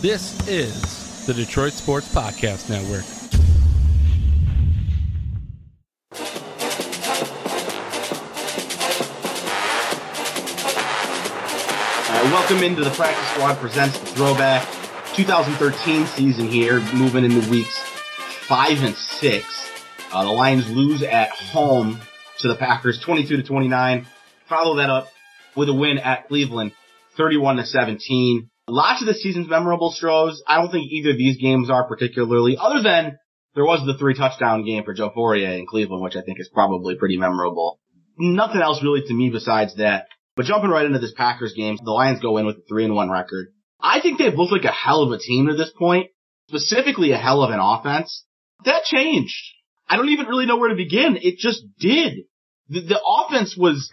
This is the Detroit Sports Podcast Network. Welcome into the Practice Squad presents the Throwback 2013 season here, moving into weeks 5 and 6. The Lions lose at home to the Packers 22-29. Follow that up with a win at Cleveland 31-17. Lots of the season's memorable, Stroz. I don't think either of these games are particularly, other than there was the 3-touchdown game for Joe Fourier in Cleveland, which I think is probably pretty memorable. Nothing else really to me besides that. But jumping right into this Packers game, the Lions go in with a 3-1 record. I think they've looked like a hell of a team to this point, specifically a hell of an offense. That changed. I don't even really know where to begin. It just did. The offense was,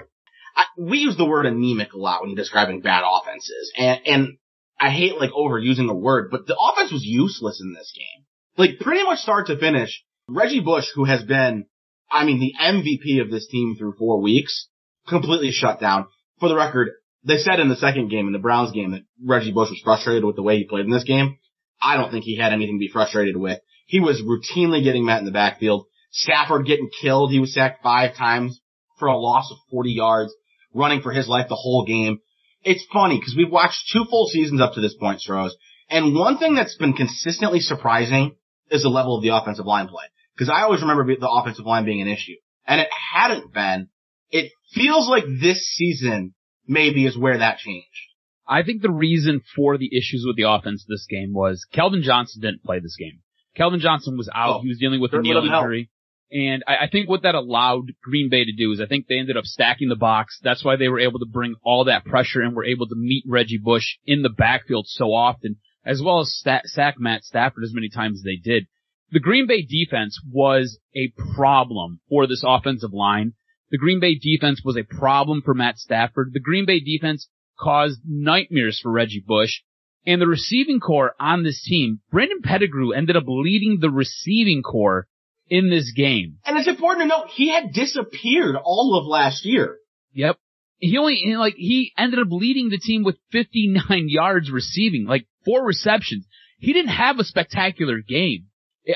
we use the word anemic a lot when describing bad offenses. And I hate like overusing the word, but the offense was useless in this game. Like pretty much start to finish. Reggie Bush, who has been, the MVP of this team through 4 weeks, completely shut down. For the record, they said in the second game, in the Browns game, that Reggie Bush was frustrated with the way he played in this game. I don't think he had anything to be frustrated with. He was routinely getting met in the backfield. Stafford getting killed. He was sacked 5 times for a loss of 40 yards, running for his life the whole game. It's funny because we've watched 2 full seasons up to this point, Stroz, and one thing that's been consistently surprising is the level of the offensive line play. Because I always remember the offensive line being an issue, and it hadn't been. It feels like this season maybe is where that changed. I think the reason for the issues with the offense this game was Kelvin Johnson didn't play this game. Kelvin Johnson was out. He was dealing with a knee injury. And I think what that allowed Green Bay to do is I think they ended up stacking the box. That's why they were able to bring all that pressure and were able to meet Reggie Bush in the backfield so often, as well as sack Matt Stafford as many times as they did. The Green Bay defense was a problem for this offensive line. The Green Bay defense was a problem for Matt Stafford. The Green Bay defense caused nightmares for Reggie Bush. And the receiving core on this team, Brandon Pettigrew ended up leading the receiving core in this game. And it's important to note, he had disappeared all of last year. Yep. He ended up leading the team with 59 yards receiving, 4 receptions. He didn't have a spectacular game.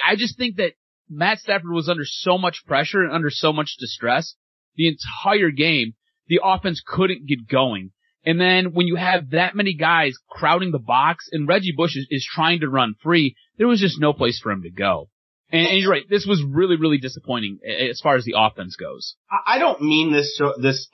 I just think that Matt Stafford was under so much pressure and under so much distress the entire game, the offense couldn't get going. And then when you have that many guys crowding the box and Reggie Bush is trying to run free, there was just no place for him to go. And you're right, this was really, really disappointing as far as the offense goes. I don't mean this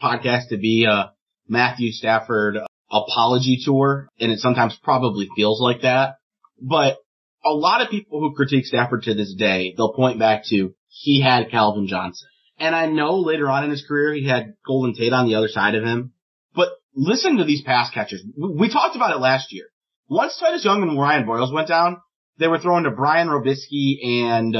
podcast to be a Matthew Stafford apology tour, and it sometimes probably feels like that. But a lot of people who critique Stafford to this day, they'll point back to he had Calvin Johnson. And I know later on in his career he had Golden Tate on the other side of him. But listen to these pass catchers. We talked about it last year. Once Titus Young and Ryan Broyles went down, they were throwing to Brian Robisky and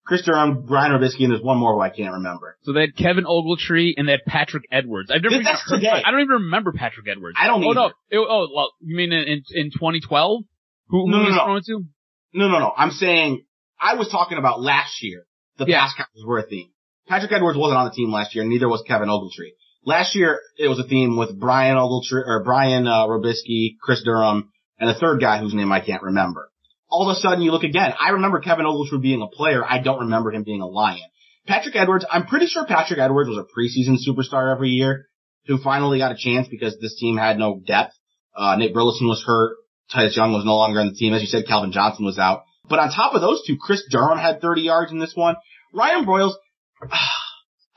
Chris Durham, Brian Robisky, and there's one more who I can't remember. So they had Kevin Ogletree and they had Patrick Edwards. I don't even remember Patrick Edwards. I don't either. Well, you mean in 2012? Who was thrown to? No. I'm saying I was talking about last year. The pass catchers were a theme. Patrick Edwards wasn't on the team last year, and neither was Kevin Ogletree. Last year, it was a theme with Brian Robisky, Chris Durham, and a third guy whose name I can't remember. All of a sudden, you look again. I remember Kevin Ogletree being a player. I don't remember him being a Lion. Patrick Edwards, I'm pretty sure Patrick Edwards was a preseason superstar every year who finally got a chance because this team had no depth. Nate Burleson was hurt. Titus Young was no longer on the team. As you said, Calvin Johnson was out. But on top of those two, Chris Durham had 30 yards in this one. Ryan Broyles,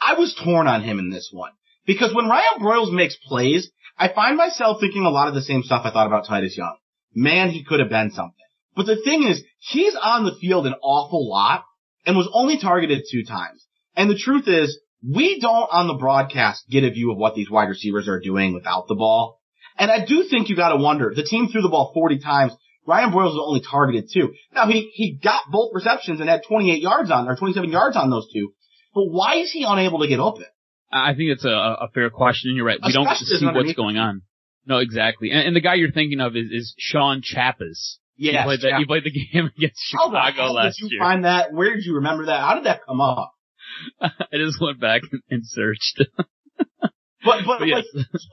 I was torn on him in this one. Because when Ryan Broyles makes plays, I find myself thinking a lot of the same stuff I thought about Titus Young. Man, he could have been something. But the thing is, he's on the field an awful lot and was only targeted 2 times. And the truth is, we don't on the broadcast get a view of what these wide receivers are doing without the ball. And I do think you gotta wonder, the team threw the ball 40 times. Ryan Broyles was only targeted 2. Now, he got both receptions and had 27 yards on those 2. But why is he unable to get open? I think it's a fair question, and you're right. We don't get to see what's going on. No, exactly. And the guy you're thinking of is Sean Chapas. Yeah, he played the game against Chicago last year. Did you find that? Where did you remember that? How did that come up? I just went back and searched. But yes.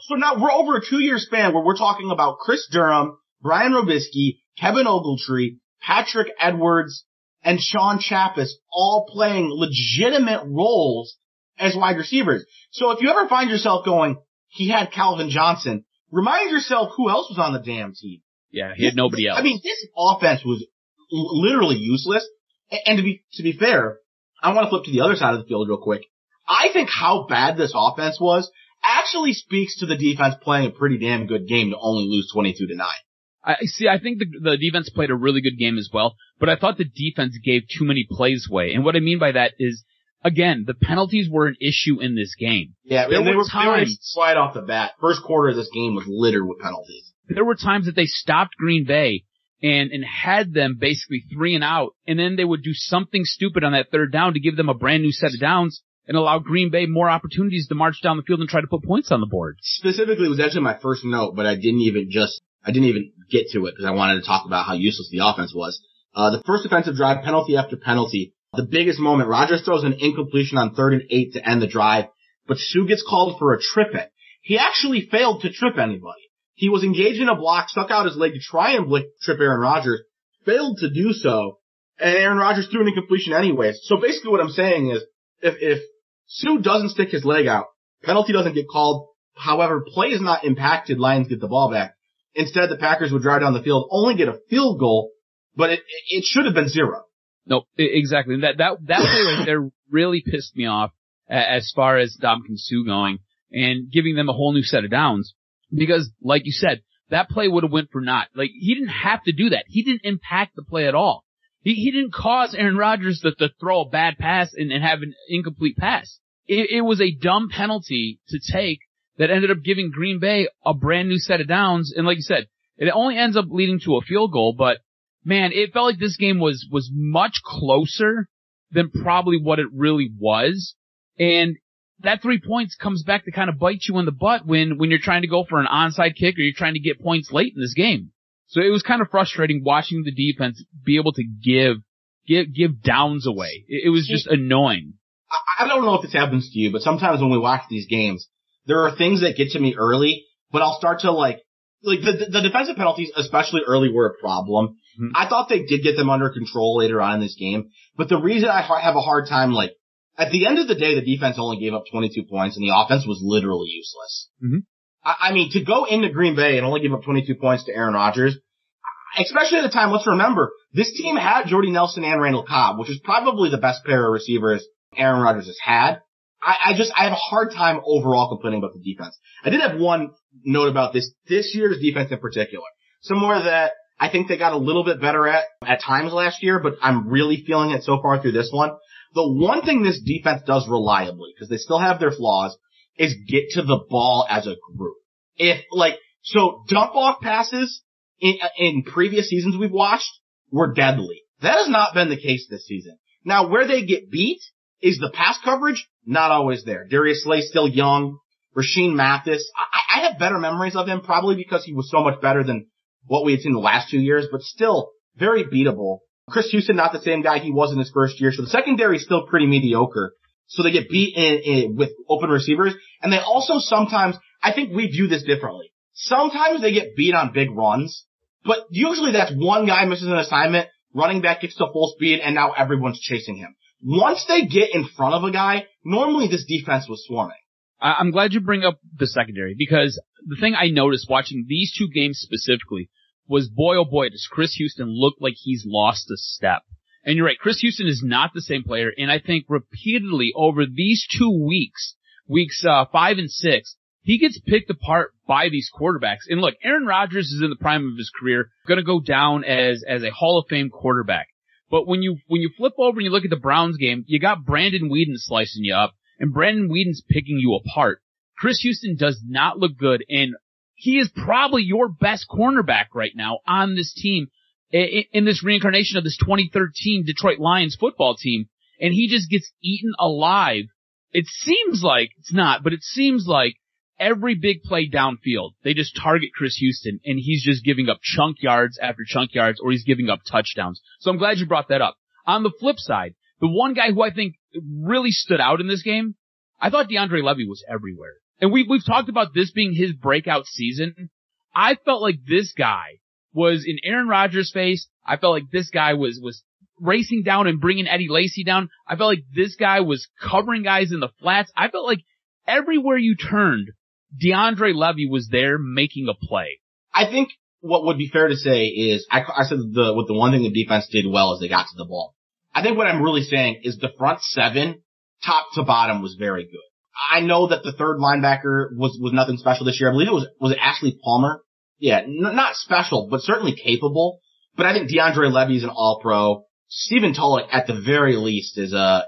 So now we're over a 2-year span where we're talking about Chris Durham, Brian Robisky, Kevin Ogletree, Patrick Edwards, and Sean Chappis all playing legitimate roles as wide receivers. So if you ever find yourself going, he had Calvin Johnson, remind yourself who else was on the damn team. Yeah, he had nobody else. I mean, this offense was literally useless. And to be fair, I want to flip to the other side of the field real quick. I think how bad this offense was actually speaks to the defense playing a pretty damn good game to only lose 22-9. I think the defense played a really good game as well, but I thought the defense gave too many plays away. And what I mean by that is, again, the penalties were an issue in this game. Yeah, they were slide off the bat. First quarter of this game was littered with penalties. There were times that they stopped Green Bay and had them basically 3 and out, and then they would do something stupid on that third down to give them a brand new set of downs and allow Green Bay more opportunities to march down the field and try to put points on the board. Specifically, it was actually my first note, but I didn't even get to it because I wanted to talk about how useless the offense was. The first defensive drive, penalty after penalty. The biggest moment, Rodgers throws an incompletion on 3rd and 8 to end the drive, but Sue gets called for a trip it. He actually failed to trip anybody. He was engaged in a block, stuck out his leg to try and trip Aaron Rodgers, failed to do so, and Aaron Rodgers threw an incompletion anyways. So basically what I'm saying is, if Sue doesn't stick his leg out, penalty doesn't get called, however, play is not impacted, Lions get the ball back. Instead, the Packers would drive down the field, only get a field goal, but it should have been 0. No, exactly. That play right there really pissed me off as far as Ndamukong Suh going and giving them a whole new set of downs. Because, like you said, that play would have went for naught. Like, he didn't have to do that. He didn't impact the play at all. He didn't cause Aaron Rodgers to throw a bad pass and have an incomplete pass. It was a dumb penalty to take that ended up giving Green Bay a brand new set of downs. And like you said, it only ends up leading to a field goal, but man, it felt like this game was much closer than probably what it really was. And that 3 points comes back to kind of bite you in the butt when you're trying to go for an onside kick or you're trying to get points late in this game. So it was kind of frustrating watching the defense be able to give downs away. It was just annoying. I don't know if this happens to you, but sometimes when we watch these games, there are things that get to me early, but I'll start to like the defensive penalties, especially early, were a problem. Mm-hmm. I thought they did get them under control later on in this game, but the reason I have a hard time, like, at the end of the day, the defense only gave up 22 points and the offense was literally useless. Mm-hmm. I mean, to go into Green Bay and only give up 22 points to Aaron Rodgers, especially at the time, let's remember, this team had Jordy Nelson and Randall Cobb, which is probably the best pair of receivers Aaron Rodgers has had. I have a hard time overall complaining about the defense. I did have one note about this year's defense in particular. Somewhere that I think they got a little bit better at times last year, but I'm really feeling it so far through this one. The one thing this defense does reliably, because they still have their flaws, is get to the ball as a group. So dump off passes in previous seasons we've watched were deadly. That has not been the case this season. Now, where they get beat is the pass coverage, not always there. Darius Slay's still young. Rasheem Mathis, I have better memories of him, probably because he was so much better than what we had seen the last 2 years, but still very beatable. Chris Houston, not the same guy he was in his first year, so the secondary is still pretty mediocre. So they get beat with open receivers, and they also sometimes, I think we view this differently. Sometimes they get beat on big runs, but usually that's one guy misses an assignment, running back gets to full speed, and now everyone's chasing him. Once they get in front of a guy, normally this defense was swarming. I'm glad you bring up the secondary, because the thing I noticed watching these two games specifically was, boy, oh boy, does Chris Houston look like he's lost a step. And you're right, Chris Houston is not the same player, and I think repeatedly over these 2 weeks, weeks 5 and 6, he gets picked apart by these quarterbacks. And look, Aaron Rodgers is in the prime of his career, going to go down as a Hall of Fame quarterback. But when you flip over and you look at the Browns game, you got Brandon Weeden slicing you up, and Brandon Weeden's picking you apart. Chris Houston does not look good, and he is probably your best cornerback right now on this team, in this reincarnation of this 2013 Detroit Lions football team, and he just gets eaten alive. It seems like, it's not, but it seems like every big play downfield, they just target Chris Houston, and he's just giving up chunk yards after chunk yards, or he's giving up touchdowns. So I'm glad you brought that up. On the flip side, the one guy who I think really stood out in this game, I thought DeAndre Levy was everywhere. And we've talked about this being his breakout season. I felt like this guy was in Aaron Rodgers' face. I felt like this guy was racing down and bringing Eddie Lacy down. I felt like this guy was covering guys in the flats. I felt like everywhere you turned, DeAndre Levy was there making a play. I think what would be fair to say is, I said the one thing the defense did well is they got to the ball. I think what I'm really saying is the front seven, top to bottom, was very good. I know that the third linebacker was nothing special this year. I believe was it Ashley Palmer? Yeah, not special, but certainly capable. But I think DeAndre Levy's an all-pro. Stephen Tulloch, at the very least, is a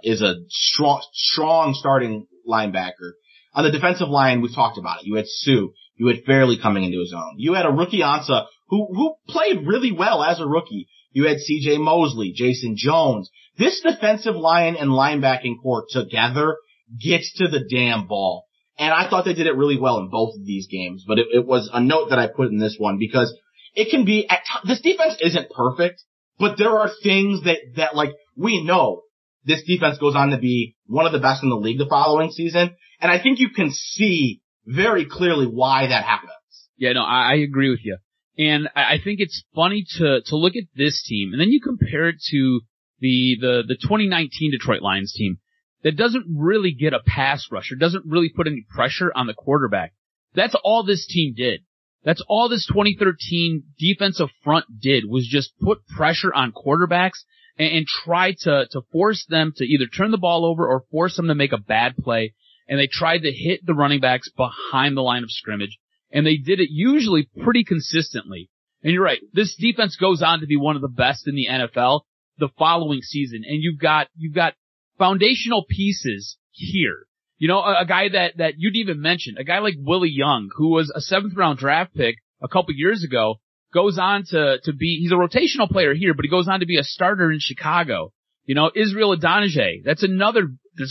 strong starting linebacker. On the defensive line, we've talked about it. You had Sue. You had Fairley coming into his own. You had a rookie Ansah who played really well as a rookie. You had C.J. Mosley, Jason Jones. This defensive line and linebacking core together gets to the damn ball. And I thought they did it really well in both of these games. But it was a note that I put in this one because it can be, this defense isn't perfect, but there are things that like, we know this defense goes on to be one of the best in the league the following season. And I think you can see very clearly why that happens. Yeah, no, I agree with you. And I think it's funny to look at this team and then you compare it to the 2019 Detroit Lions team that doesn't really get a pass rusher, doesn't really put any pressure on the quarterback. That's all this team did. That's all this 2013 defensive front did was just put pressure on quarterbacks and try to force them to either turn the ball over or force them to make a bad play. And they tried to hit the running backs behind the line of scrimmage. And they did it usually pretty consistently. And you're right. This defense goes on to be one of the best in the NFL the following season. And you've got foundational pieces here. You know, a guy that you'd even mentioned, a guy like Willie Young, who was a 7th round draft pick a couple years ago, goes on to be, he's a rotational player here, but he goes on to be a starter in Chicago. You know, Israel Adonijah, there's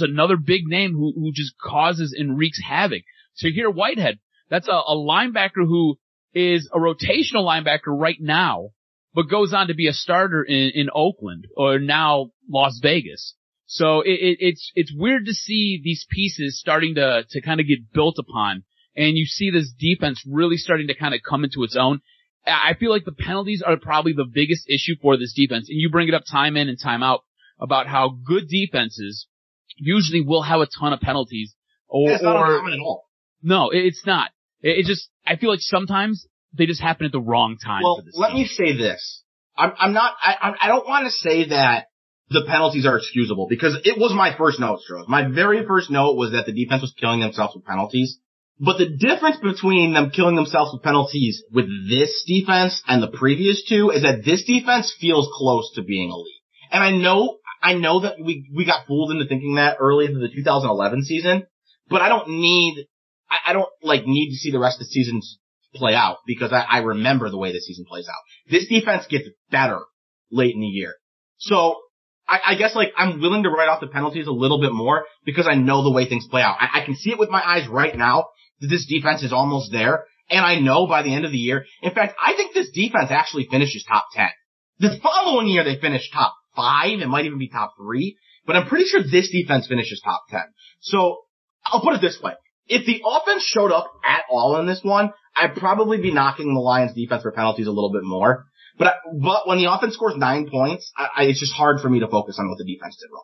another big name who just causes and wreaks havoc. Tahir Whitehead, that's a linebacker who is a rotational linebacker right now, but goes on to be a starter in Oakland or now Las Vegas. So it's weird to see these pieces starting to kind of get built upon, and you see this defense really starting to kind of come into its own. I feel like the penalties are probably the biggest issue for this defense, and you bring it up time in and time out about how good defenses usually will have a ton of penalties. It's not uncommon at all. No, it's not. It just, I feel like sometimes they just happen at the wrong time. Well, for this let team. me say this. I don't want to say that the penalties are excusable because it was my first note, Stroz. My very first note was that the defense was killing themselves with penalties. But the difference between them killing themselves with penalties with this defense and the previous two is that this defense feels close to being elite. And I know that we got fooled into thinking that early into the 2011 season, but I don't need to see the rest of the season play out because I remember the way the season plays out. This defense gets better late in the year. So I guess like I'm willing to write off the penalties a little bit more because I know the way things play out. I can see it with my eyes right now that this defense is almost there. And I know by the end of the year, in fact, I think this defense actually finishes top 10. The following year they finish top 5. It might even be top 3, but I'm pretty sure this defense finishes top 10. So I'll put it this way. If the offense showed up at all in this one, I'd probably be knocking the Lions defense for penalties a little bit more. But when the offense scores 9 points, it's just hard for me to focus on what the defense did wrong.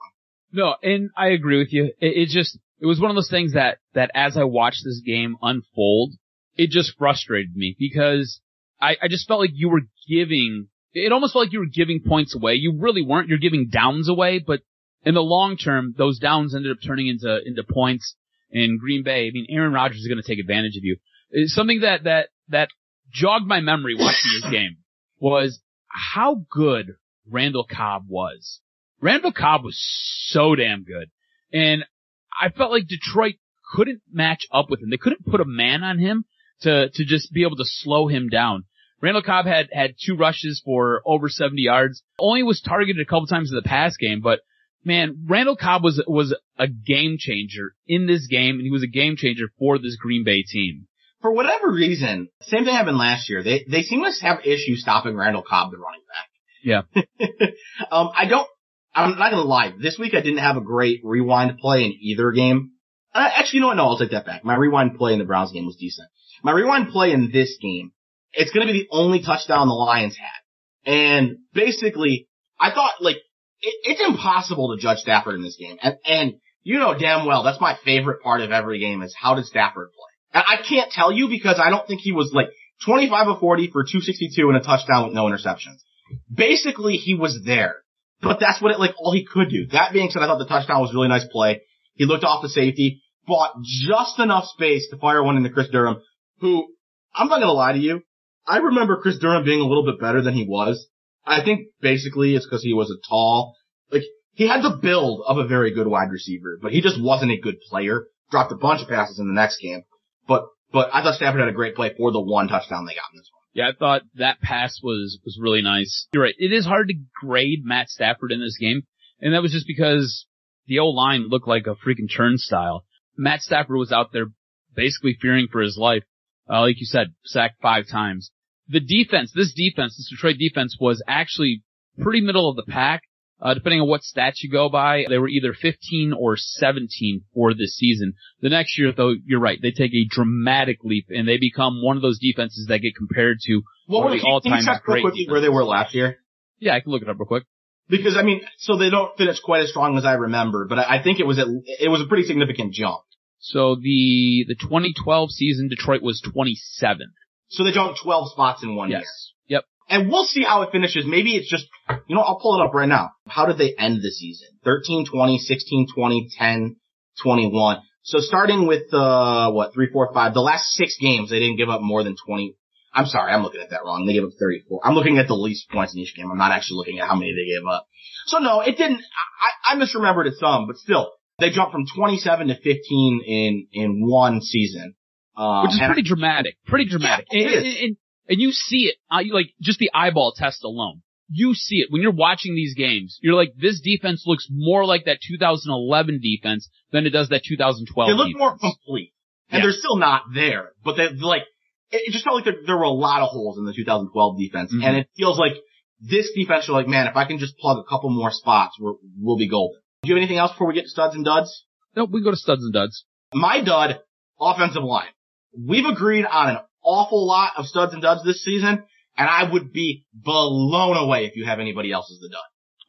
No, and I agree with you. It was one of those things that as I watched this game unfold, it just frustrated me because I just felt like it almost felt like you were giving points away. You really weren't. You're giving downs away, but in the long term, those downs ended up turning into points. In Green Bay, I mean, Aaron Rodgers is going to take advantage of you. It's something that jogged my memory watching this game was how good Randall Cobb was. Randall Cobb was so damn good. And I felt like Detroit couldn't match up with him. They couldn't put a man on him to just be able to slow him down. Randall Cobb had 2 rushes for over 70 yards. Only was targeted a couple times in the pass game, but man, Randall Cobb was a game changer in this game, and he was a game changer for this Green Bay team. For whatever reason, same thing happened last year. They seem to have issues stopping Randall Cobb, the running back. Yeah. I'm not gonna lie. This week I didn't have a great rewind play in either game. Actually, you know what? No, I'll take that back. My rewind play in the Browns game was decent. My rewind play in this game it's going to be the only touchdown the Lions had. And basically, I thought, like, it's impossible to judge Stafford in this game. And you know damn well, that's my favorite part of every game is how did Stafford play? And I can't tell you because I don't think he was like 25 of 40 for 262 and a touchdown with no interceptions. Basically, he was there. But that's what all he could do. That being said, I thought the touchdown was a really nice play. He looked off the safety, bought just enough space to fire one into Chris Durham, who, I'm not gonna lie to you, I remember Chris Durham being a little bit better than he was. I think basically it's because he was he had the build of a very good wide receiver, but he just wasn't a good player. Dropped a bunch of passes in the next game. But I thought Stafford had a great play for the one touchdown they got in this one. Yeah, I thought that pass was really nice. You're right. It is hard to grade Matt Stafford in this game, and that was just because the O-line looked like a freaking turnstile. Matt Stafford was out there basically fearing for his life. Like you said, sacked 5 times. This Detroit defense was actually pretty middle of the pack. Depending on what stats you go by, they were either 15 or 17 for this season. The next year, though, you're right. They take a dramatic leap, and they become one of those defenses that get compared to one of the all-time great defenses. Where they were last year? Yeah, I can look it up real quick. Because, so they don't finish quite as strong as I remember, but I think it was a pretty significant jump. So the 2012 season, Detroit was 27th. So they jumped 12 spots in 1 year. Yep. And we'll see how it finishes. Maybe it's just, I'll pull it up right now. How did they end the season? 13-20, 16-20, 10-21. So starting with, 3, 4, 5, the last 6 games, they didn't give up more than 20. I'm sorry, I'm looking at that wrong. They gave up 34. I'm looking at the least points in each game. I'm not actually looking at how many they gave up. So no, it didn't, I misremembered it some, but still, they jumped from 27 to 15 in one season. Which is pretty dramatic. Pretty dramatic. Yeah, and you see it, just the eyeball test alone. You see it. When you're watching these games, you're like, this defense looks more like that 2011 defense than it does that 2012 defense. They look defense. more complete. And they're still not there. But it just felt like there were a lot of holes in the 2012 defense. Mm-hmm. And it feels like this defense, you're like, man, if I can just plug a couple more spots, we'll be golden. Do you have anything else before we get to studs and duds? No, we can go to studs and duds. My dud, offensive line. We've agreed on an awful lot of studs and duds this season, and I would be blown away if you have anybody else as the dud.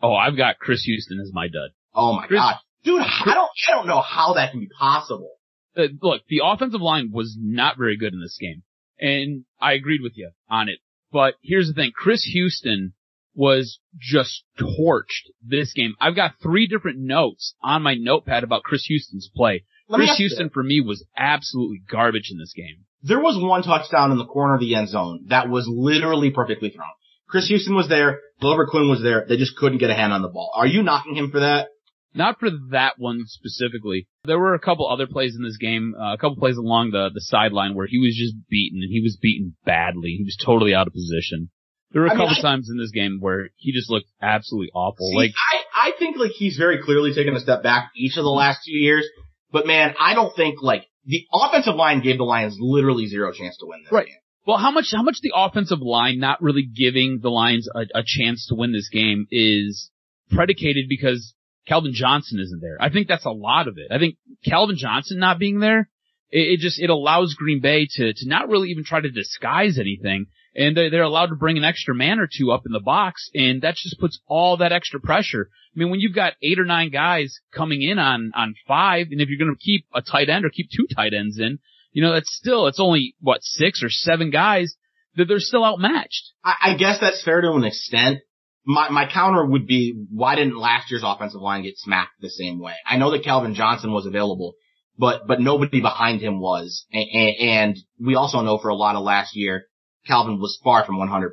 Oh, I've got Chris Houston as my dud. Oh my God. Dude, I don't know how that can be possible. Look, the offensive line was not very good in this game, and I agreed with you on it. But here's the thing. Chris Houston was just torched this game. I've got 3 different notes on my notepad about Chris Houston's play. Chris Houston, for me, was absolutely garbage in this game. There was one touchdown in the corner of the end zone that was literally perfectly thrown. Chris Houston was there. Glover Quinn was there. They just couldn't get a hand on the ball. Are you knocking him for that? Not for that one specifically. There were a couple other plays in this game, a couple plays along the sideline where he was just beaten, and he was beaten badly. He was totally out of position. There were a couple times in this game where he just looked absolutely awful. See, I think he's very clearly taken a step back each of the last 2 years. But man, I don't think the offensive line gave the Lions literally zero chance to win this game. Well, how much the offensive line not really giving the Lions a chance to win this game is predicated because Calvin Johnson isn't there. I think that's a lot of it. I think Calvin Johnson not being there, it allows Green Bay to not really even try to disguise anything. And they're allowed to bring an extra man or 2 up in the box, and that just puts all that extra pressure. I mean, when you've got 8 or 9 guys coming in on 5, and if you're going to keep a tight end or keep 2 tight ends in, it's only, 6 or 7 guys that they're still outmatched. I guess that's fair to an extent. My counter would be, why didn't last year's offensive line get smacked the same way? I know that Calvin Johnson was available, but nobody behind him was. And we also know for a lot of last year, Calvin was far from 100%.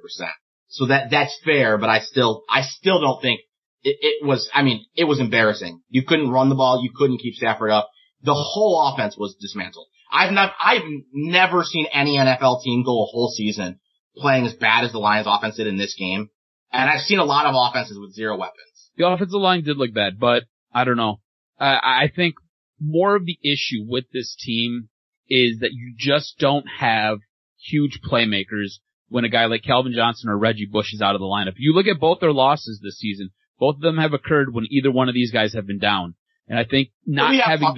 So that's fair, but I still don't think it was embarrassing. You couldn't run the ball. You couldn't keep Stafford up. The whole offense was dismantled. I've never seen any NFL team go a whole season playing as bad as the Lions offense did in this game. And I've seen a lot of offenses with 0 weapons. The offensive line did look bad, but I don't know. I think more of the issue with this team is that you just don't have huge playmakers when a guy like Calvin Johnson or Reggie Bush is out of the lineup. You look at both their losses this season, both of them have occurred when either one of these guys have been down. And I think not having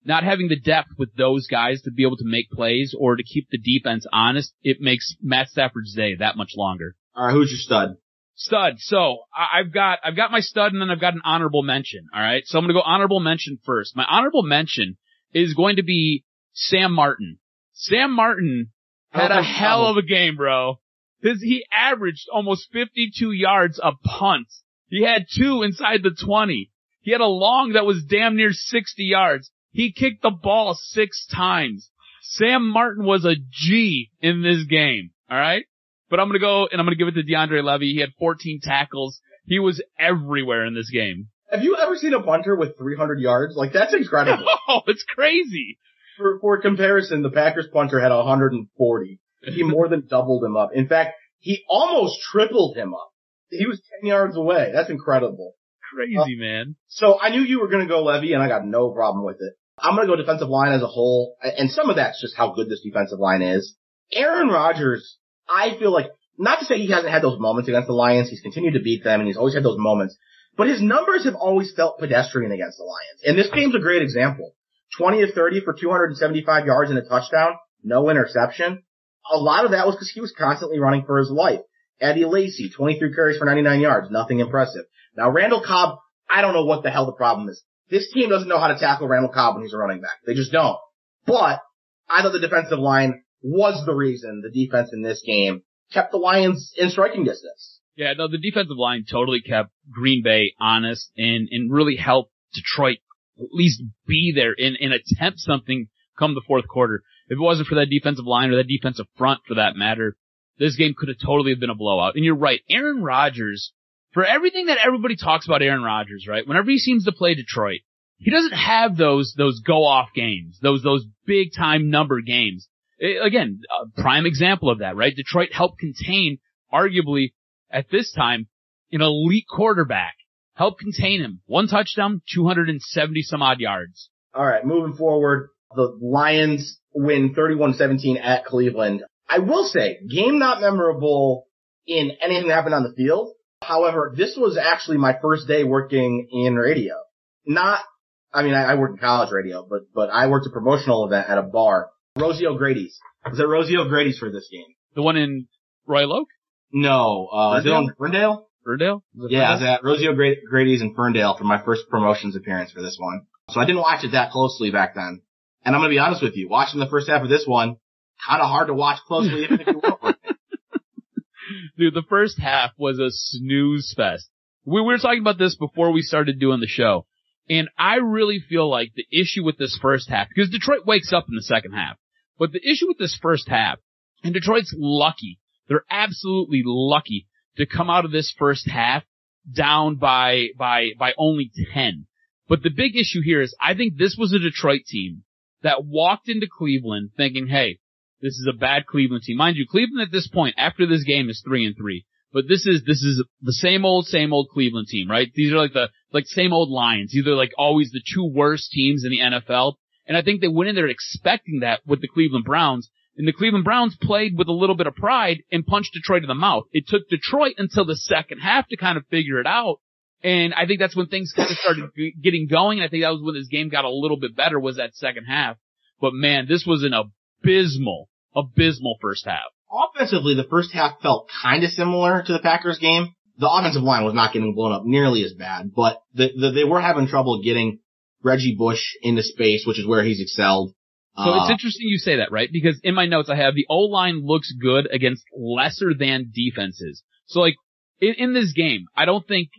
not having the depth with those guys to be able to make plays or to keep the defense honest, it makes Matt Stafford's day that much longer. All right, who's your stud? Stud. So I've got my stud and then I've got an honorable mention. All right. So I'm going to go honorable mention first. My honorable mention is going to be Sam Martin. Sam Martin had a hell of a game, bro. He averaged almost 52 yards a punt. He had 2 inside the 20. He had a long that was damn near 60 yards. He kicked the ball 6 times. Sam Martin was a G in this game. All right. But I'm going to go and I'm going to give it to DeAndre Levy. He had 14 tackles. He was everywhere in this game. Have you ever seen a punter with 300 yards? Like, that's incredible. Oh, it's crazy. For comparison, the Packers punter had 140. He more than doubled him up. In fact, he almost tripled him up. He was 10 yards away. That's incredible. Crazy, man. So I knew you were going to go Levy, and I got no problem with it. I'm going to go defensive line as a whole, and some of that's just how good this defensive line is. Aaron Rodgers, I feel like, not to say he hasn't had those moments against the Lions, he's continued to beat them, and he's always had those moments, but his numbers have always felt pedestrian against the Lions. And this game's a great example. 20 of 30 for 275 yards and a touchdown, no interception. A lot of that was because he was constantly running for his life. Eddie Lacy, 23 carries for 99 yards, nothing impressive. Now Randall Cobb, I don't know what the hell the problem is. This team doesn't know how to tackle Randall Cobb when he's a running back. They just don't. But I thought the defensive line was the reason the defense in this game kept the Lions in striking distance. Yeah, no, the defensive line totally kept Green Bay honest and really helped Detroit at least be there and attempt something come the fourth quarter. If it wasn't for that defensive line or that defensive front for that matter, this game could have totally been a blowout. And you're right, Aaron Rodgers, for everything that everybody talks about Aaron Rodgers, right? Whenever he seems to play Detroit, he doesn't have those go-off games, those big-time number games. Again, a prime example of that, right? Detroit helped contain, arguably, at this time, an elite quarterback. Helped contain him. 1 touchdown, 270 some odd yards. All right, moving forward, the Lions win 31-17 at Cleveland. I will say, game not memorable in anything that happened on the field. However, this was actually my first day working in radio. I worked in college radio, but I worked a promotional event at a bar. Rosie O'Grady's. Was it Rosie O'Grady's for this game? The one in Royal Oak? No, is it on Ferndale? Ferndale? Yeah, I was at Rosie O'Grady's in Ferndale for my first promotions appearance for this one. So I didn't watch it that closely back then. And I'm going to be honest with you, watching the first half of this one, kind of hard to watch closely even if you weren't working. Dude, the first half was a snooze fest. We were talking about this before we started doing the show. And I really feel like the issue with this first half, because Detroit wakes up in the second half, but the issue with this first half, and Detroit's lucky, they're absolutely lucky to come out of this first half down by only 10. But the big issue here is I think this was a Detroit team that walked into Cleveland thinking, hey, this is a bad Cleveland team. Mind you, Cleveland at this point, after this game, is 3-3. But this is the same old Cleveland team, right? These are like same old Lions. These are like always the 2 worst teams in the NFL. And I think they went in there expecting that with the Cleveland Browns. And the Cleveland Browns played with a little bit of pride and punched Detroit in the mouth. It took Detroit until the second half to kind of figure it out. And I think that's when things kind of started getting going. And I think that was when this game got a little bit better, was that second half. But man, this was an abysmal first half. Offensively, the first half felt kind of similar to the Packers game. The offensive line was not getting blown up nearly as bad, but they were having trouble getting Reggie Bush into space, which is where he's excelled. So it's interesting you say that, right? Because in my notes I have the O-line looks good against lesser than defenses. So like in this game, I don't think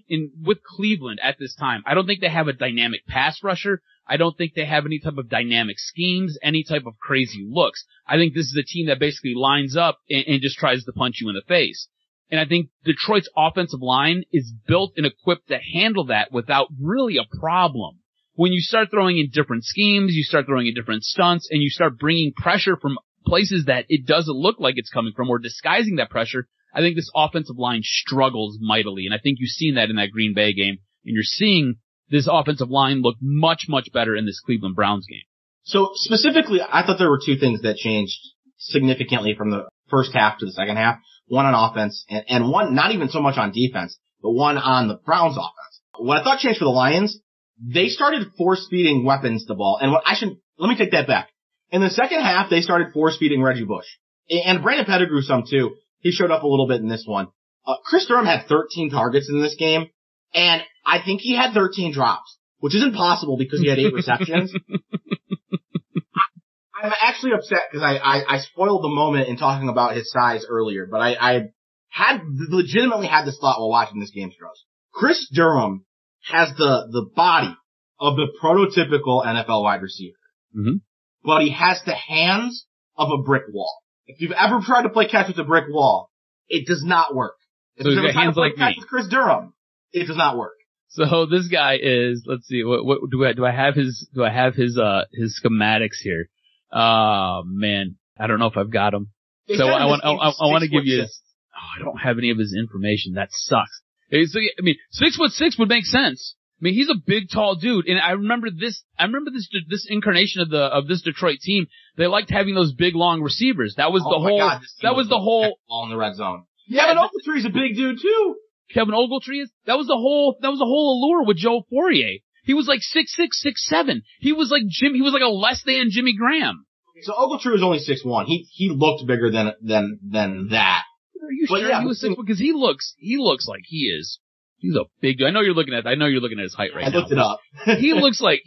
with Cleveland at this time, I don't think they have a dynamic pass rusher. I don't think they have any type of dynamic schemes, any type of crazy looks. I think this is a team that basically lines up and just tries to punch you in the face. And I think Detroit's offensive line is built and equipped to handle that without really a problem. When you start throwing in different schemes, you start throwing in different stunts, and you start bringing pressure from places that it doesn't look like it's coming from or disguising that pressure, I think this offensive line struggles mightily. And I think you've seen that in that Green Bay game, and you're seeing this offensive line look much, much better in this Cleveland Browns game. So specifically, I thought there were 2 things that changed significantly from the first half to the second half. One on offense and one not even so much on defense, but one on the Browns offense. What I thought changed for the Lions, they started force-feeding weapons the ball. And let me take that back. In the second half, they started force-feeding Reggie Bush. And Brandon Pettigrew some too. He showed up a little bit in this one. Chris Durham had 13 targets in this game, and I think he had 13 drops, which isn't possible because he had 8 receptions. I'm actually upset because I spoiled the moment in talking about his size earlier, but I legitimately had this thought while watching this game, Stroz. Chris Durham has the body of the prototypical NFL wide receiver, but he has the hands of a brick wall. If you've ever tried to play catch with a brick wall, it does not work. If so you've he's ever got hands tried to play like catch me. with Chris Durham, it does not work. So this guy is, let's see, what do I have his schematics here? Man, I don't know if I've got him. So I want to give you his, I don't have any of his information. That sucks. So, I mean, 6'6" would make sense. I mean, he's a big, tall dude, and I remember this incarnation of this Detroit team. They liked having those big, long receivers. That was the whole ball in the red zone. Yeah, Kevin Ogletree's a big dude too. Kevin Ogletree that was the whole allure with Joe Fourier. He was like 6'6", 6'7". He was like a less than Jimmy Graham. So Ogletree was only 6'1". He looked bigger than that. Are you sure he was 6'1"? Because he looks like he's a big dude. I know you're looking at his height right now. I looked it up. he looks like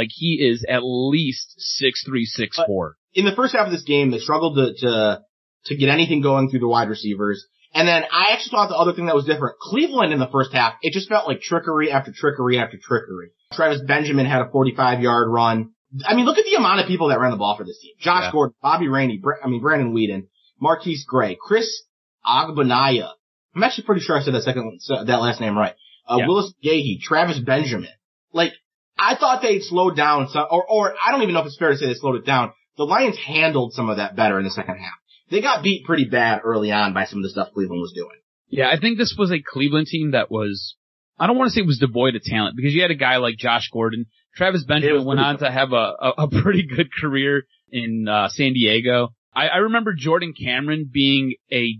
he is at least 6'3", 6'4". In the first half of this game, they struggled to get anything going through the wide receivers. And then I actually thought the other thing that was different, Cleveland in the first half, it just felt like trickery after trickery after trickery. Travis Benjamin had a 45-yard run. I mean, look at the amount of people that ran the ball for this team. Josh Gordon, Bobby Rainey, Brandon Weeden, Marquise Gray, Chris Agbanaya. I'm actually pretty sure I said that last name right. Willis Gahey, Travis Benjamin. Like, I thought they'd slowed down some, or I don't even know if it's fair to say they slowed it down. The Lions handled some of that better in the second half. They got beat pretty bad early on by some of the stuff Cleveland was doing. Yeah, I think this was a Cleveland team that was, I don't want to say it was devoid of talent, because you had a guy like Josh Gordon. Travis Benjamin went on to have a pretty good career in San Diego. I remember Jordan Cameron being a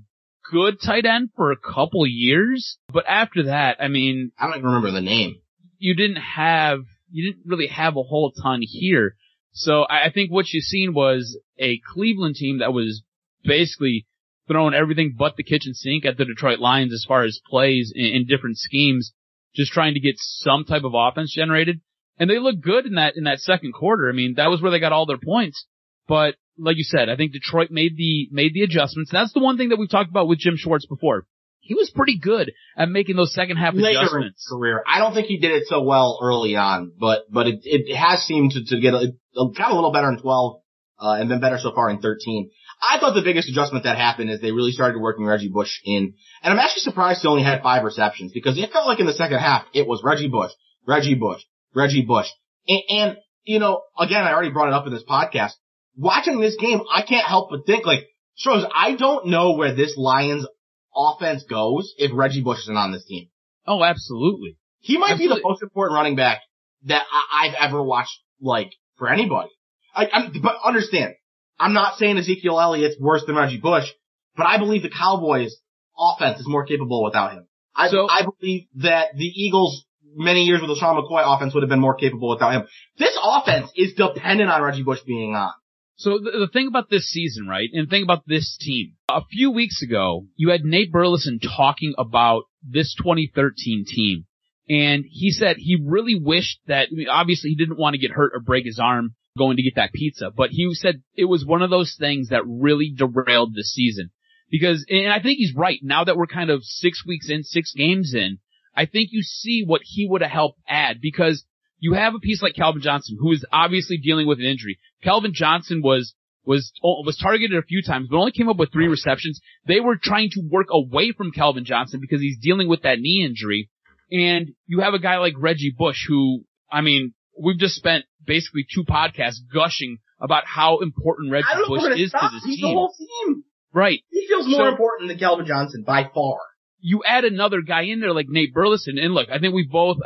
good tight end for a couple years, but after that, I mean, I don't even remember the name. You didn't really have a whole ton here. So I think what you've seen was a Cleveland team that was basically throwing everything but the kitchen sink at the Detroit Lions as far as plays in different schemes, just trying to get some type of offense generated. And they looked good in that second quarter. I mean, that was where they got all their points. But like you said, I think Detroit made the adjustments. That's the one thing that we've talked about with Jim Schwartz before. He was pretty good at making those second half later adjustments. In his career. I don't think he did it so well early on, but it has seemed to get got a little better in 12, and been better so far in 13. I thought the biggest adjustment that happened is they really started working Reggie Bush in, and I'm actually surprised he only had 5 receptions, because it felt like in the second half it was Reggie Bush. And you know, again, I already brought it up in this podcast. Watching this game, I can't help but think, like, Stroz, I don't know where this Lions offense goes if Reggie Bush isn't on this team. Oh, absolutely. He might be the most important running back that I've ever watched, like, for anybody. But understand, I'm not saying Ezekiel Elliott's worse than Reggie Bush, but I believe the Cowboys' offense is more capable without him. I believe that the Eagles' many years with LaShawn McCoy offense would have been more capable without him. This offense is dependent on Reggie Bush being on. So the thing about this season, right, and the thing about this team, a few weeks ago, you had Nate Burleson talking about this 2013 team, and he said he really wished that, I mean, obviously he didn't want to get hurt or break his arm going to get that pizza, but he said it was one of those things that really derailed the season. Because, and I think he's right, now that we're kind of 6 weeks in, 6 games in, I think you see what he would have helped add, because you have a piece like Calvin Johnson, who is obviously dealing with an injury. Calvin Johnson was targeted a few times, but only came up with 3 receptions. They were trying to work away from Calvin Johnson because he's dealing with that knee injury. And you have a guy like Reggie Bush, who, I mean, we've just spent basically 2 podcasts gushing about how important Reggie Bush is to this team. He's the whole team. Right. He feels more important than Calvin Johnson by far. You add another guy in there like Nate Burleson, and look, I think we both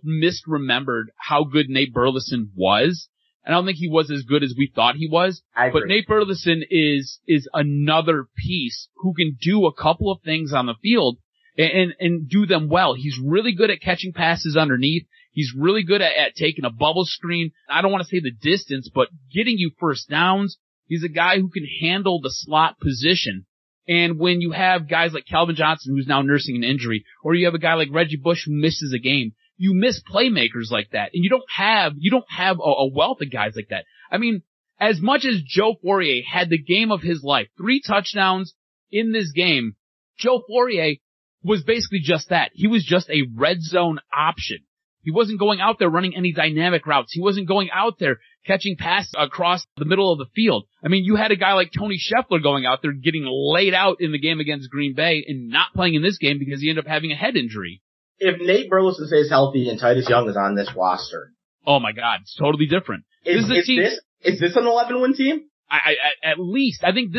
misremembered how good Nate Burleson was. I don't think he was as good as we thought he was. But Nate Burleson is another piece who can do a couple of things on the field and do them well. He's really good at catching passes underneath. He's really good at taking a bubble screen. I don't want to say the distance, but getting you first downs. He's a guy who can handle the slot position. And when you have guys like Calvin Johnson, who's now nursing an injury, or you have a guy like Reggie Bush who misses a game, you miss playmakers like that. And you don't have a wealth of guys like that. I mean, as much as Joe Fourier had the game of his life, 3 touchdowns in this game, Joe Fourier was basically just that. He was just a red zone option. He wasn't going out there running any dynamic routes. He wasn't going out there catching passes across the middle of the field. I mean, you had a guy like Tony Scheffler going out there getting laid out in the game against Green Bay and not playing in this game because he ended up having a head injury. If Nate Burleson stays healthy and Titus Young is on this roster. Oh my God, it's totally different. Is this an 11-win team? At least, I think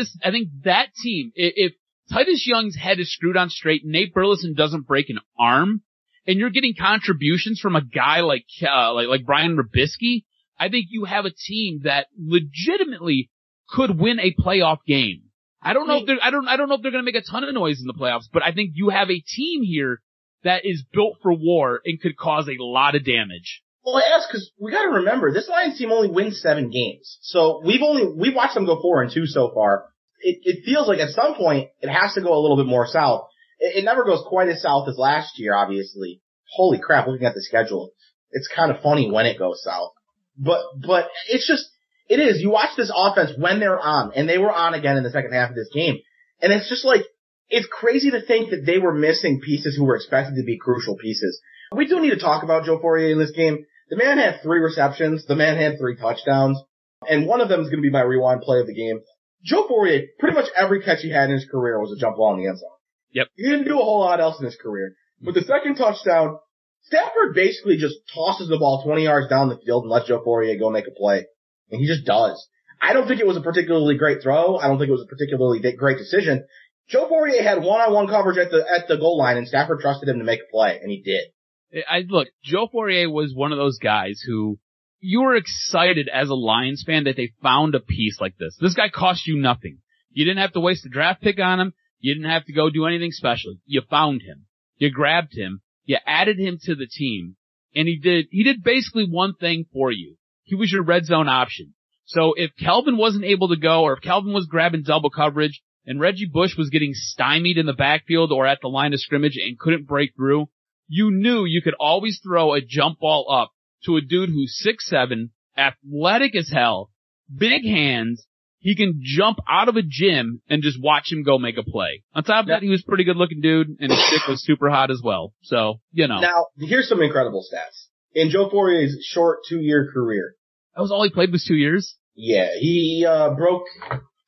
that team, if Titus Young's head is screwed on straight, Nate Burleson doesn't break an arm, and you're getting contributions from a guy like Brian Robisky, I think you have a team that legitimately could win a playoff game. I don't know if they're going to make a ton of noise in the playoffs, but I think you have a team here that is built for war and could cause a lot of damage. Well, I ask because we got to remember this Lions team only wins 7 games, so we watched them go 4-2 so far. It feels like at some point it has to go a little bit more south. It never goes quite as south as last year, obviously. Holy crap, looking at the schedule, it's kind of funny when it goes south. But it's just, it is. You watch this offense when they're on, and they were on again in the second half of this game, and it's just like, it's crazy to think that they were missing pieces who were expected to be crucial pieces. We do need to talk about Joe Fourier in this game. The man had 3 receptions, the man had 3 touchdowns, and one of them is going to be my rewind play of the game. Joe Fourier, pretty much every catch he had in his career was a jump ball in the end zone. Yep. He didn't do a whole lot else in his career. But the second touchdown, Stafford basically just tosses the ball 20 yards down the field and lets Joe Fourier go make a play. And he just does. I don't think it was a particularly great throw. I don't think it was a particularly great decision. Joe Fourier had one-on-one coverage at the goal line, and Stafford trusted him to make a play, and he did. Look, Joe Fourier was one of those guys who you were excited as a Lions fan that they found a piece like this. This guy cost you nothing. You didn't have to waste a draft pick on him. You didn't have to go do anything special. You found him. You grabbed him. You added him to the team. And he did basically one thing for you. He was your red zone option. So if Kelvin wasn't able to go, or if Kelvin was grabbing double coverage, and Reggie Bush was getting stymied in the backfield or at the line of scrimmage and couldn't break through, you knew you could always throw a jump ball up to a dude who's 6'7", athletic as hell, big hands. He can jump out of a gym and just watch him go make a play. On top of that, he was a pretty good looking dude, and his chick was super hot as well. So, you know. Now, here's some incredible stats. In Joe Fourier's short 2-year career. That was all he played was 2 years? Yeah, he broke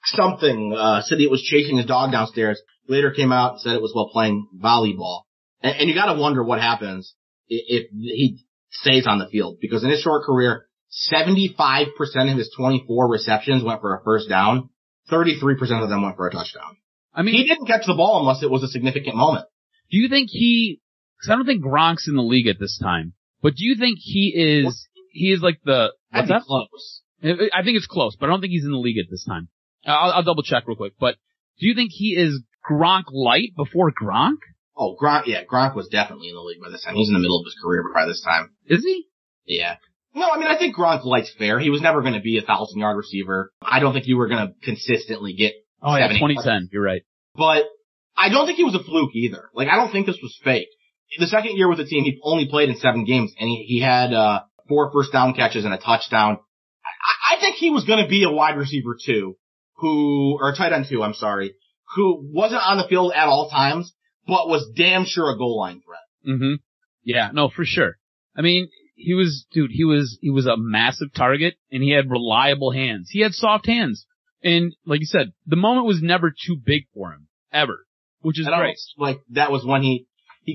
something, said he was chasing his dog downstairs. Later came out and said it was while playing volleyball. And you gotta wonder what happens if he stays on the field. Because in his short career, 75% of his 24 receptions went for a first down. 33% of them went for a touchdown. I mean, he didn't catch the ball unless it was a significant moment. Do you think cause I don't think Gronk's in the league at this time, but do you think he is like the, what's that? Close. I think it's close, but I don't think he's in the league at this time. I'll double check real quick, but do you think he is Gronk light before Gronk? Oh, Gronk was definitely in the league by this time. He's in the middle of his career by this time. Is he? Yeah. No, I mean, I think Gronk light's fair. He was never going to be a 1,000-yard receiver. I don't think you were going to consistently get 2010. You're right. But I don't think he was a fluke either. Like, I don't think this was fake. The second year with the team, he only played in 7 games, and he had 4 first down catches and a touchdown. I think he was going to be a wide receiver or a tight end 2, who wasn't on the field at all times, but was damn sure a goal line threat. Mm-hmm. Yeah, no, for sure. I mean, he was a massive target, and he had reliable hands. He had soft hands. And like you said, the moment was never too big for him, ever, which is great. Like, that was when he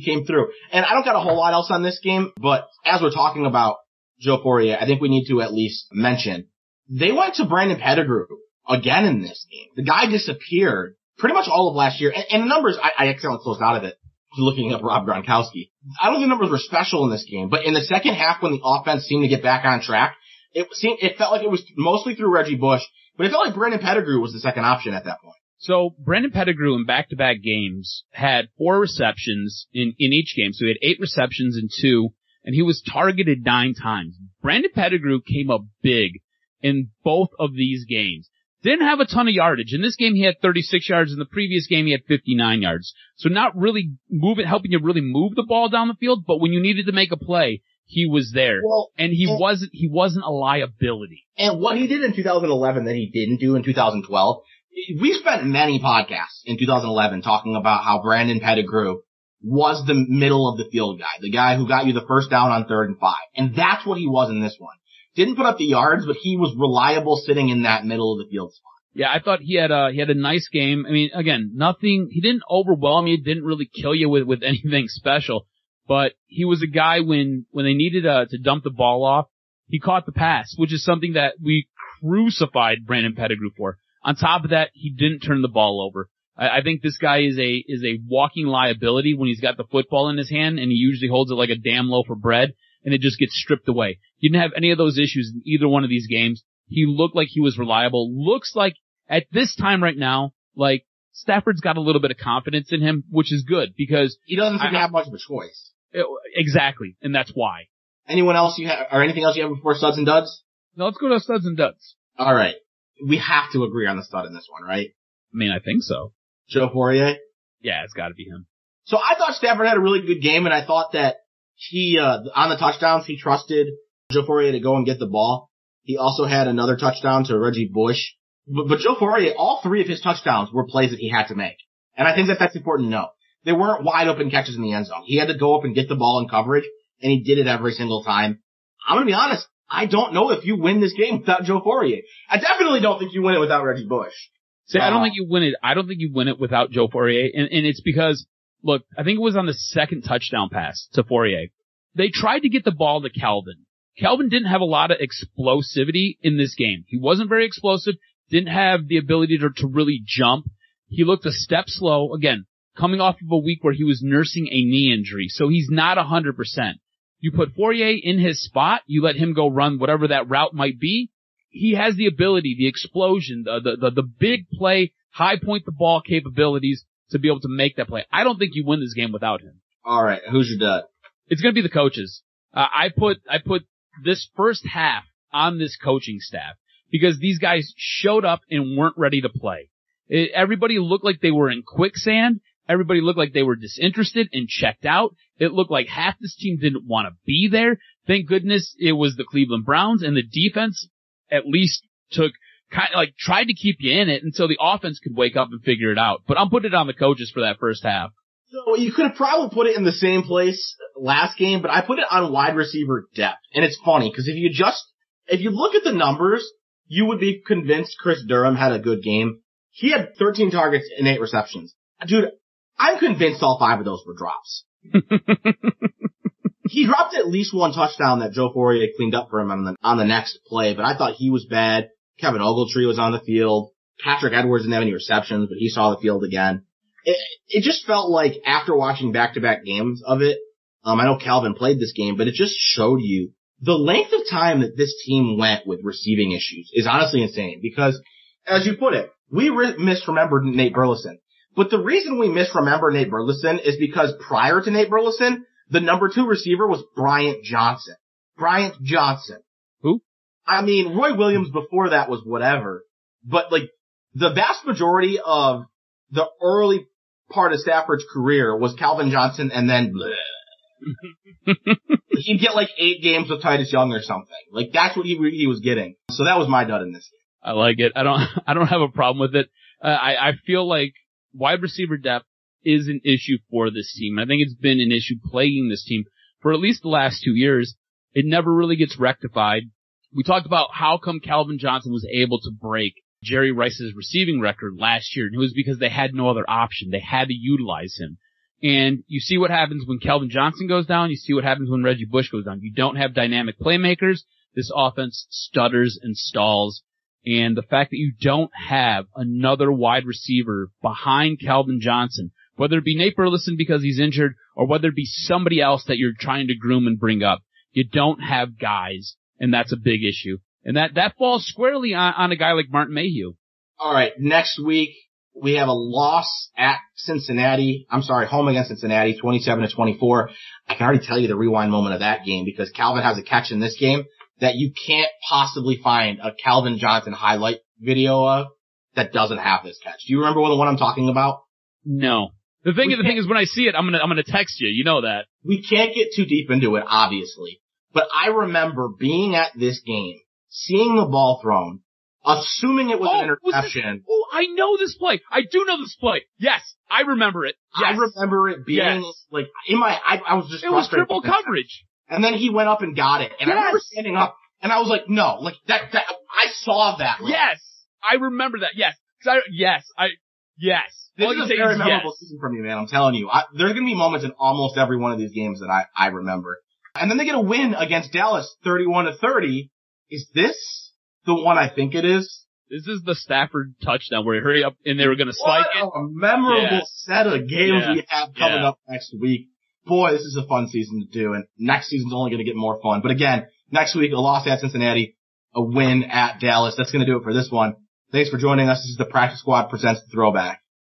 came through. And I don't got a whole lot else on this game, but as we're talking about Joe Fourier, I think we need to at least mention, they went to Brandon Pettigrew again in this game. The guy disappeared pretty much all of last year. And the numbers, I accidentally closed out of it, looking up Rob Gronkowski. I don't think the numbers were special in this game, but in the second half when the offense seemed to get back on track, it felt like it was mostly through Reggie Bush, but it felt like Brandon Pettigrew was the second option at that point. So Brandon Pettigrew in back-to-back games had 4 receptions in each game. So he had 8 receptions in 2, and he was targeted 9 times. Brandon Pettigrew came up big in both of these games. Didn't have a ton of yardage. In this game, he had 36 yards. In the previous game, he had 59 yards. So not really helping you really move the ball down the field, but when you needed to make a play, he was there. Well, and he wasn't a liability. And what he did in 2011 that he didn't do in 2012, we spent many podcasts in 2011 talking about how Brandon Pettigrew was the middle of the field guy, the guy who got you the first down on 3rd and 5. And that's what he was in this one. Didn't put up the yards, but he was reliable sitting in that middle of the field spot. Yeah, I thought he had a nice game. I mean, again, he didn't overwhelm you, didn't really kill you with anything special, but he was a guy when they needed to dump the ball off, he caught the pass, which is something that we crucified Brandon Pettigrew for. On top of that, he didn't turn the ball over. I think this guy is a walking liability when he's got the football in his hand, and he usually holds it like a damn loaf of bread, and it just gets stripped away. He didn't have any of those issues in either one of these games. He looked like he was reliable. Looks like at this time right now, like Stafford's got a little bit of confidence in him, which is good because he doesn't seem to have much of a choice. Exactly, and that's why. Anyone else or anything else you have before studs and duds? No, let's go to studs and duds. All right, we have to agree on the stud in this one, right? I mean, I think so. Joe Poirier? Yeah, it's got to be him. So I thought Stafford had a really good game, and I thought that he, on the touchdowns, he trusted Joe Poirier to go and get the ball. He also had another touchdown to Reggie Bush. But Joe Poirier, all 3 of his touchdowns were plays that he had to make. And I think that's important to know. They weren't wide open catches in the end zone. He had to go up and get the ball in coverage, and he did it every single time. I'm going to be honest. I don't know if you win this game without Joe Poirier. I definitely don't think you win it without Reggie Bush. See, I don't think you win it. I don't think you win it without Joe Poirier. And it's because, look, I think it was on the second touchdown pass to Poirier. They tried to get the ball to Calvin. Calvin didn't have a lot of explosivity in this game. He wasn't very explosive, didn't have the ability to really jump. He looked a step slow, again, coming off of a week where he was nursing a knee injury, so he's not 100%. You put Poirier in his spot, you let him go run whatever that route might be. He has the ability, the explosion, the big play, high point the ball capabilities to be able to make that play. I don't think you win this game without him. All right, who's your dud? It's going to be the coaches. I put this first half on this coaching staff because these guys showed up and weren't ready to play. Everybody looked like they were in quicksand. Everybody looked like they were disinterested and checked out. It looked like half this team didn't want to be there. Thank goodness it was the Cleveland Browns, and the defense at least tried to keep you in it until the offense could wake up and figure it out. But I'm putting it on the coaches for that first half. So you could have probably put it in the same place last game, but I put it on wide receiver depth. And it's funny because if you look at the numbers, you would be convinced Chris Durham had a good game. He had 13 targets and 8 receptions. Dude, I'm convinced all 5 of those were drops. He dropped at least 1 touchdown that Joe Poirier cleaned up for him on the next play, but I thought he was bad. Kevin Ogletree was on the field. Patrick Edwards didn't have any receptions, but he saw the field again. It just felt like after watching back-to-back games of it, I know Calvin played this game, but it just showed you the length of time that this team went with receiving issues is honestly insane because, as you put it, we misremembered Nate Burleson. But the reason we misremember Nate Burleson is because prior to Nate Burleson, the number 2 receiver was Bryant Johnson. Bryant Johnson. Who? I mean, Roy Williams before that was whatever. But, like, the vast majority of the early part of Stafford's career was Calvin Johnson and then bleh. He'd get like 8 games with Titus Young or something. Like, that's what he was getting. So that was my dud in this game. I like it. I don't have a problem with it. I feel like wide receiver depth is an issue for this team. I think it's been an issue plaguing this team for at least the last 2 years. It never really gets rectified. We talked about how come Calvin Johnson was able to break Jerry Rice's receiving record last year, and it was because they had no other option. They had to utilize him. And you see what happens when Calvin Johnson goes down. You see what happens when Reggie Bush goes down. You don't have dynamic playmakers. This offense stutters and stalls. And the fact that you don't have another wide receiver behind Calvin Johnson, whether it be Nate Burleson because he's injured or whether it be somebody else that you're trying to groom and bring up, you don't have guys, and that's a big issue. And that falls squarely on a guy like Martin Mayhew. All right, next week We have a loss at Cincinnati. I'm sorry, home against Cincinnati, 27-24. I can already tell you the rewind moment of that game because Calvin has a catch in this game that you can't possibly find a Calvin Johnson highlight video of that doesn't have this catch. Do you remember what I'm talking about? No. The thing is when I see it, I'm gonna text you. You know that. We can't get too deep into it, obviously. But I remember being at this game, seeing the ball thrown, assuming it was an interception. I know this play. I do know this play. Yes, I remember it. Yes. I remember it being like in my. I was just. It was triple coverage. And then he went up and got it, and I remember standing up, and I was like, no, like that. I saw that. Like, yes, I remember that. Yes, yes. This is a very memorable season from you, man. I'm telling you. There's going to be moments in almost every one of these games that I remember. And then they get a win against Dallas, 31-30. Is this the one I think it is? This is the Stafford touchdown where he hurry up and they were going to spike it. What a memorable set of games we have coming up next week. Boy, this is a fun season to do, and next season's only going to get more fun. But again, next week, a loss at Cincinnati, a win at Dallas. That's going to do it for this one. Thanks for joining us. This is the Practice Squad presents the Throwback.